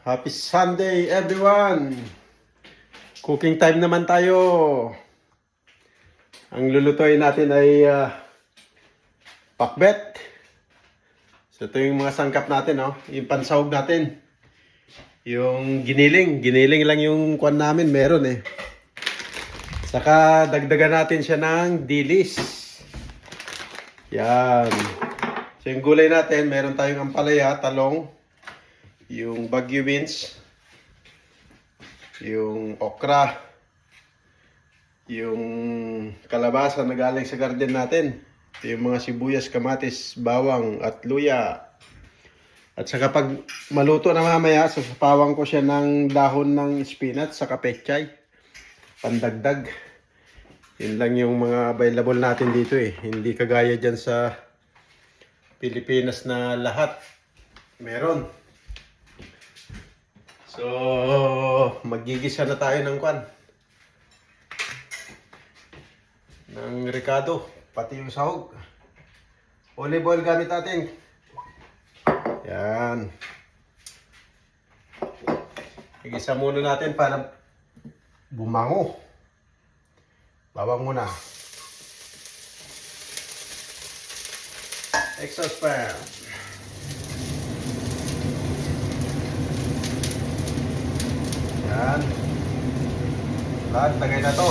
Happy Sunday everyone! Cooking time naman tayo. Ang lulutuin natin ay pakbet. So ito yung mga sangkap natin, yung pansahog natin. Yung giniling. Giniling lang yung kwan namin, meron eh. Saka dagdagan natin siya ng dilis. Yan. So yung gulay natin, meron tayong ampalaya, talong, yung Baguio beans, yung okra, yung kalabasa na galing sa garden natin, yung mga sibuyas, kamatis, bawang at luya. At saka pag maluto na mamaya, sasapawang ko siya ng dahon ng spinach sa pechay, pandagdag. Yun lang yung mga available natin dito eh. Hindi kagaya dyan sa Pilipinas na lahat meron. So, magigisa na tayo ng kwan. Ng ricado, pati yung sahog. Olive oil gamit natin. Yan. Igisa muna natin para bumango. Bawang muna. Exhaust fan. Yan. Lahat, tagay na to.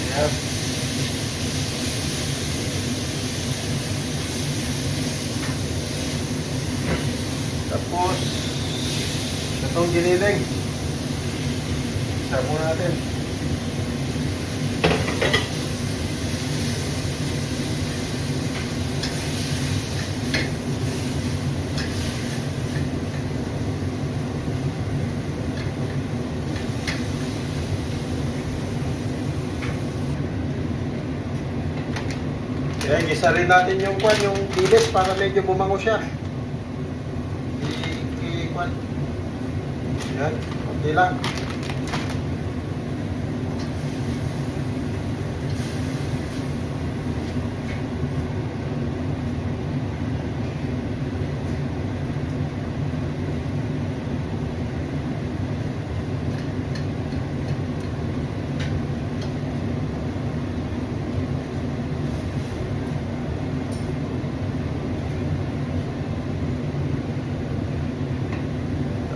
Yan. Tapos, itong giniling. Isa muna natin. Kaya gisa rin natin yung kwan, yung dilis para medyo bumango siya. Kwan. Yan, konti lang.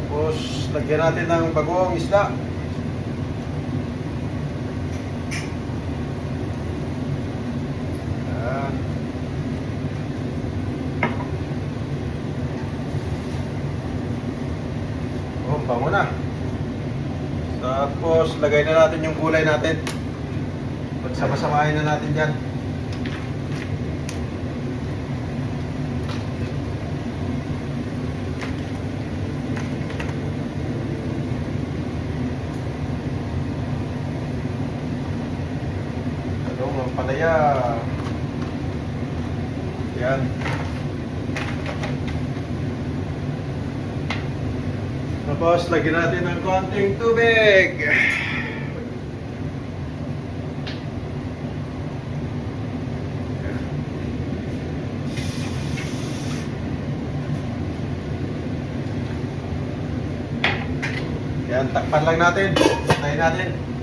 Tapos, lagyan natin ng bagong isda. Yan. Oh, bango na. Tapos, lagay na natin yung gulay natin. Pagsama-samahin na natin yan. Ang palaya. Yan. Tapos lagyan natin ng konting tubig. Yan, takpan lang natin. Tayo natin.